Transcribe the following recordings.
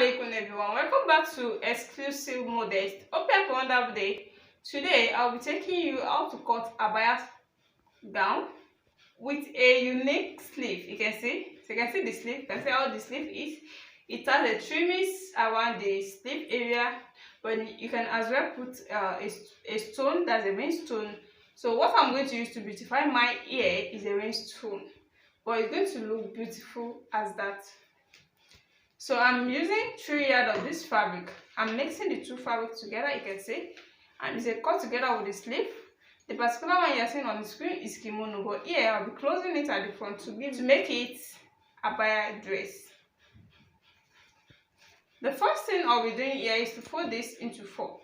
Assalamualaikum everyone, welcome back to Exclusive Modest. Hope you have a wonderful day. Today I'll be taking you how to cut abaya gown with a unique sleeve. You can see the sleeve. You can see how the sleeve is. It has a trimmings around the sleeve area, but you can as well put a stone. That's a main stone. So what I'm going to use to beautify my ear is a rain stone, but it's going to look beautiful as that. So I'm using 3 yards of this fabric. I'm mixing the two fabrics together, you can see, and it's a cut together with the sleeve. The particular one you're seeing on the screen is kimono, but here I'll be closing it at the front to make it abaya dress. The first thing I'll be doing here is to fold this into 4.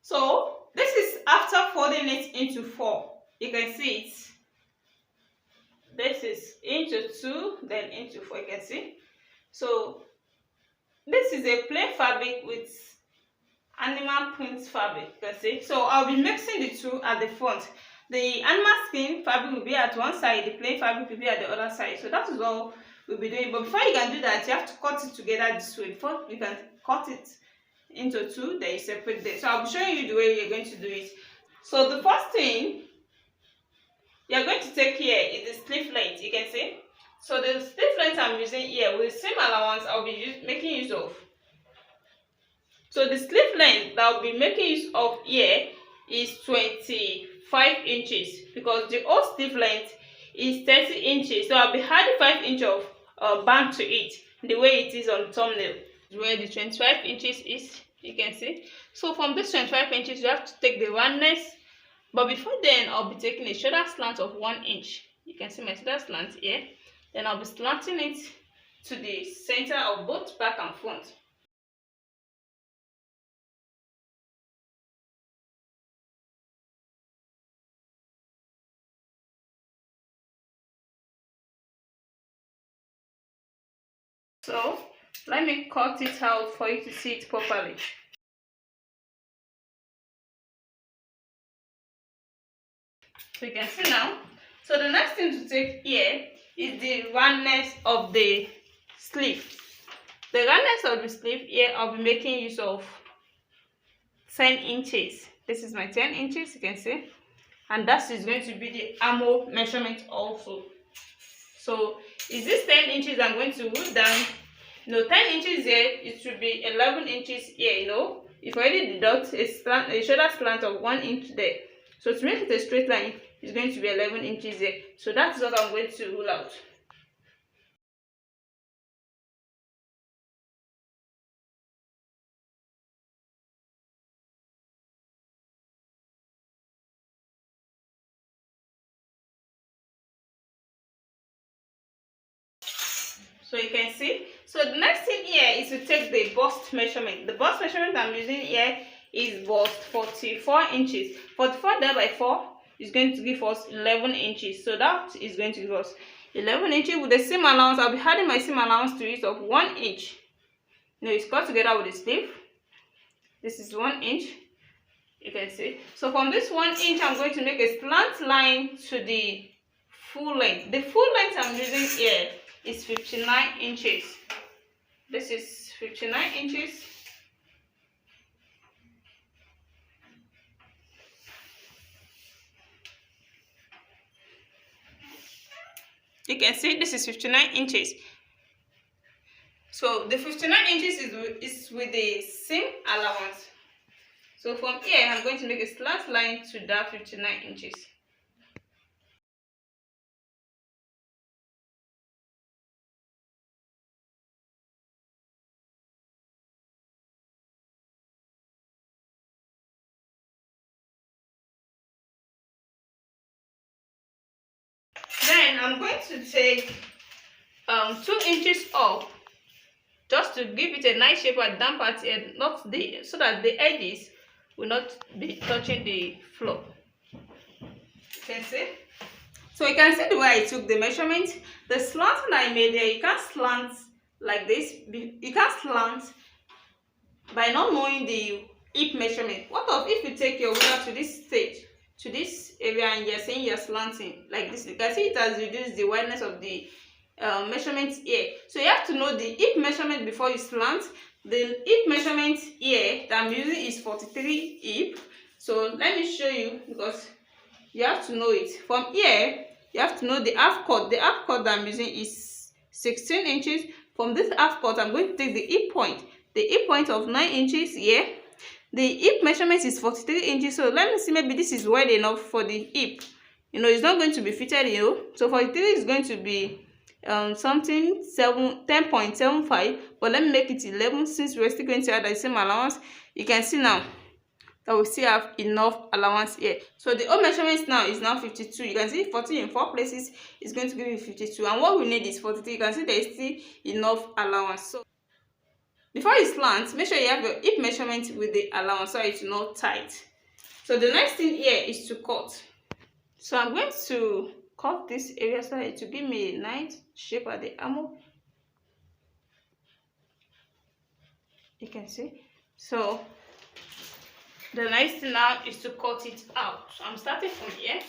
So this is after folding it into 4. You can see it. This is into 2, then into 4. You can see. So this is a plain fabric with animal print fabric, you can see. So I'll be mixing the two at the front. The animal skin fabric will be at one side, the plain fabric will be at the other side. So that is all we'll be doing. But before you can do that, you have to cut it together this way. Before you can cut it into 2, then you separate them. So I'll be showing you the way you're going to do it. So the first thing you're going to take here is the sleeve length, you can see. So the sleeve length I'm using here with the same allowance I'll be making use of. So the sleeve length that I'll be making use of here is 25 inches because the old sleeve length is 30 inches. So I'll be adding 5 inches of band to it, the way it is on the thumbnail, where the 25 inches is, you can see. So from this 25 inches, you have to take the roundness. But before then, I'll be taking a shoulder slant of 1 inch. You can see my shoulder slant here. Then I'll be slanting it to the center of both back and front. So let me cut it out for you to see it properly. So you can see now. So the next thing to take here is the roundness of the sleeve. The roundness of the sleeve here I'll be making use of 10 inches. This is my 10 inches, you can see. And that is going to be the armhole measurement also. So is this 10 inches I'm going to root down? No, 10 inches here, it should be 11 inches here, you know. If I already deduct a shoulder slant of 1 inch there. So to make it a straight line, it's going to be 11 inches there. So that's what I'm going to rule out. So you can see. So the next thing here is to take the bust measurement. The bust measurement I'm using here is bust 44 inches. 44 divided by 4 is going to give us 11 inches. So that is going to give us 11 inches with the seam allowance. I'll be adding my seam allowance to it of 1 inch. Now it's cut together with the sleeve. This is 1 inch. You can see. So from this 1 inch, I'm going to make a slant line to the full length. The full length I'm using here is 59 inches. This is 59 inches. You can see this is 59 inches. So the 59 inches is with the seam allowance. So from here, I'm going to make a slant line to that 59 inches. Then I'm going to take 2 inches up just to give it a nice shape at down part here, so that the edges will not be touching the floor. You can see. So you can see the way I took the measurement. The slant I made there, you can't slant like this. You can't slant by not knowing the hip measurement. What if you take your ruler to this stage, to this area, and you're saying you're slanting like this? You can see it has reduced the wideness of the measurement here. So you have to know the hip measurement before you slant. The hip measurement here that I'm using is 43 hip. So let me show you, because you have to know it. From here, you have to know the half cut. The half cut that I'm using is 16 inches. From this half cut, I'm going to take the hip point. The hip point of 9 inches here. The hip measurement is 43 inches. So let me see, maybe this is wide enough for the hip. It's not going to be fitted, So 43 is going to be something 10.75, but let me make it 11 since we're still going to add the same allowance. You can see now that we still have enough allowance here. So the whole measurement now is now 52. You can see 14 in 4 places is going to give you 52, and what we need is 43. You can see there is still enough allowance. So before you slant, make sure you have your hip measurement with the allowance so it's not tight. So the next thing here is to cut. So I'm going to cut this area so it will give me a nice shape at the armhole. You can see. So the next thing now is to cut it out. So I'm starting from here.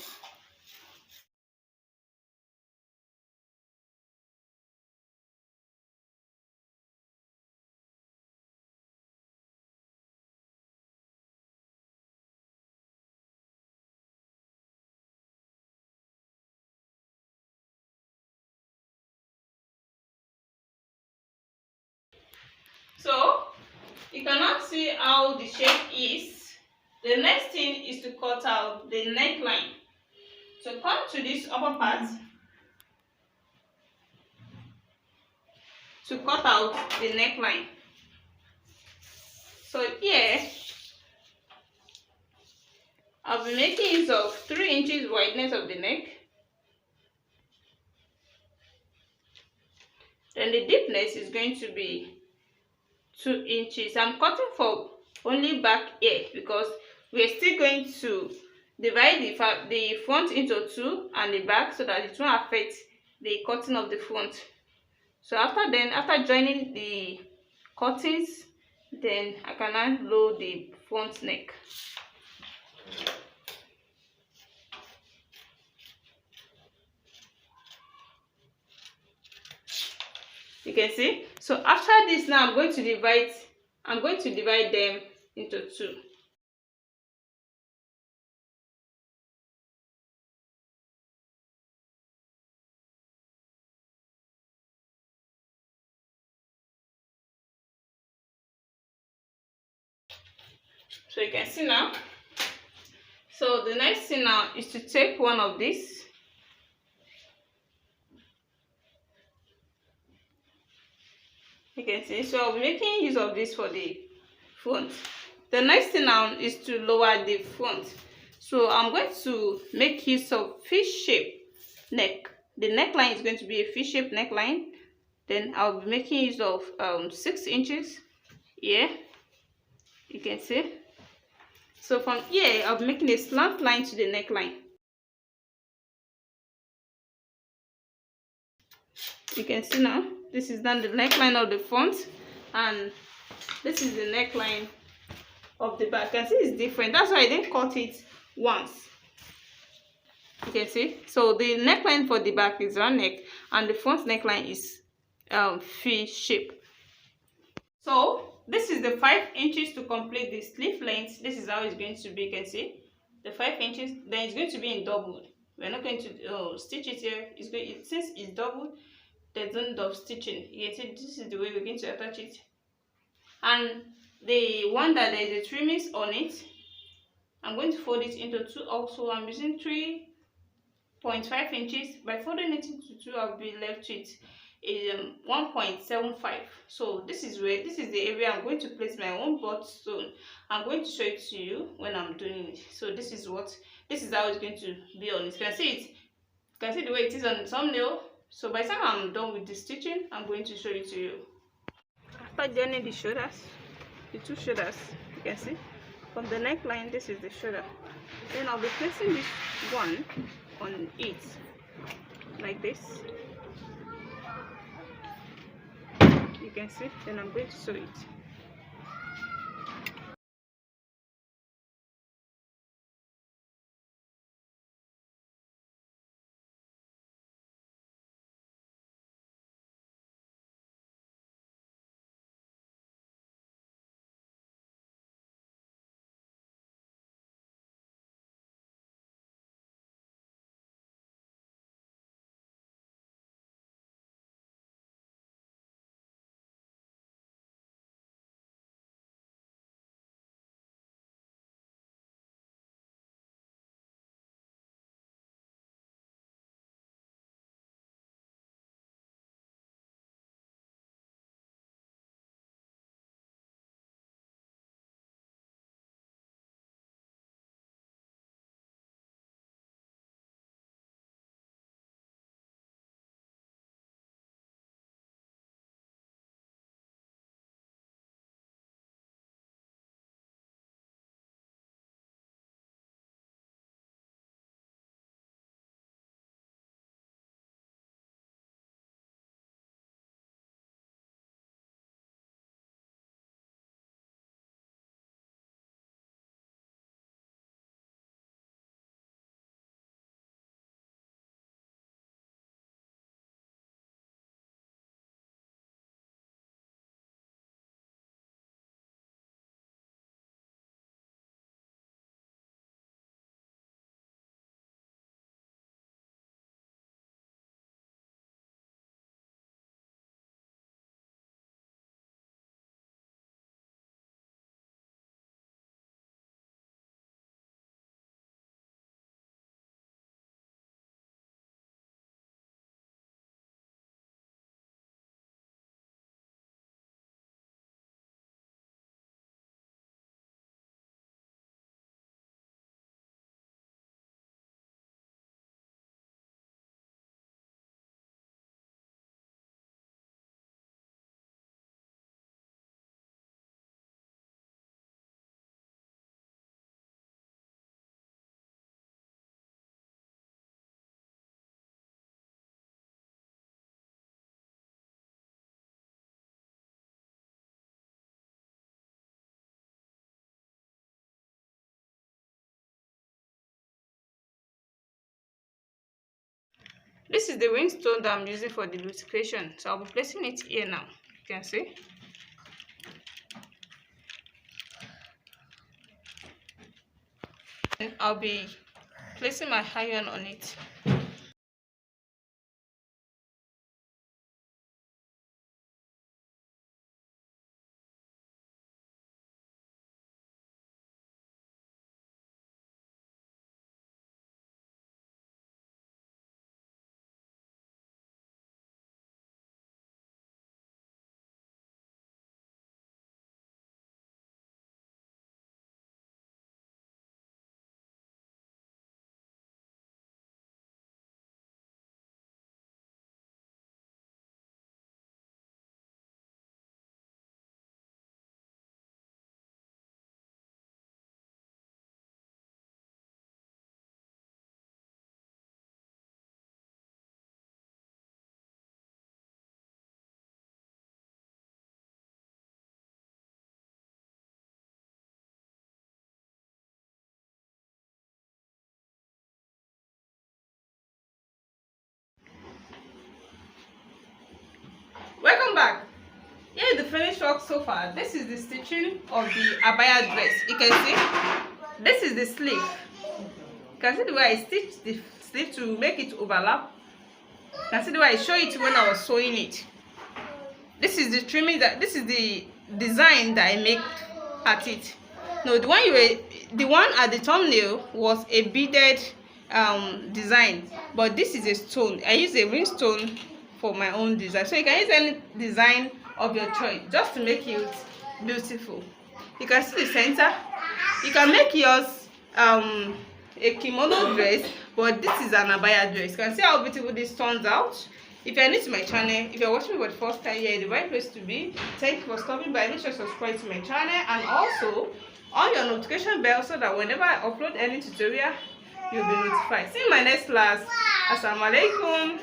So you cannot see how the shape is. The next thing is to cut out the neckline. So come to this upper part to cut out the neckline. So here I'll be making use of 3 inches wideness of the neck. Then the deepness is going to be 2 inches. I'm cutting for only back here because we're still going to divide the front into 2 and the back so that it won't affect the cutting of the front. So after joining the cuttings, then I can now blow the front neck. You can see. So after this, now I'm going to divide them into 2. So you can see now. So the next thing now is to take one of these. You can see. So I'll be making use of this for the front. The next thing now is to lower the front. So I'm going to make use of fish shape neck. The neckline is going to be a fish shape neckline. Then I'll be making use of 6 inches here. You can see. So from here, I'll be making a slant line to the neckline. You can see now, this is then the neckline of the front, and this is the neckline of the back. You can see it's different. That's why I didn't cut it once. You can see. So the neckline for the back is round neck, and the front neckline is fish shape. So this is the 5 inches to complete the sleeve length. This is how it's going to be. You can see the 5 inches. Then it's going to be in double. We're not going to stitch it here. Since it's double, there's no double stitching. You can see this is the way we're going to attach it. And the one that there is a trimmings on it, I'm going to fold it into 2 also. I'm using 3.5 inches. By folding it into 2, I'll be left with 1.75. So this is the area I'm going to place my own butt stone. I'm going to show it to you when I'm doing it. So this is how it's going to be on it. You can see it. You can see the way it is on the thumbnail. So by the time I'm done with the stitching, I'm going to show it to you. After joining the shoulders, the 2 shoulders, you can see from the neckline, this is the shoulder. Then I'll be placing this one on it like this. You can see. Then I'm going to sew it. This is the ringstone that I'm using for the beautification, so I'll be placing it here now. You can see. And I'll be placing my iron on it. Welcome back. Here is the finished work so far. This is the stitching of the abaya dress. You can see this is the sleeve. You can see the way I stitched the sleeve to make it overlap. You can see the way I show it when I was sewing it. This is the trimming this is the design that I make at it. No, the one at the thumbnail was a beaded design, but this is a stone. I use a ring stone for my own design, so you can use any design of your choice just to make it beautiful. You can see the center. You can make yours a kimono dress, but this is an abaya dress. You can see how beautiful this turns out. If you're new to my channel, if you're watching me for the first time, you're in the right place to be. Thank you for stopping by. Make sure to subscribe to my channel and also on your notification bell so that whenever I upload any tutorial, you'll be notified. See you in my next class. Assalamu alaikum.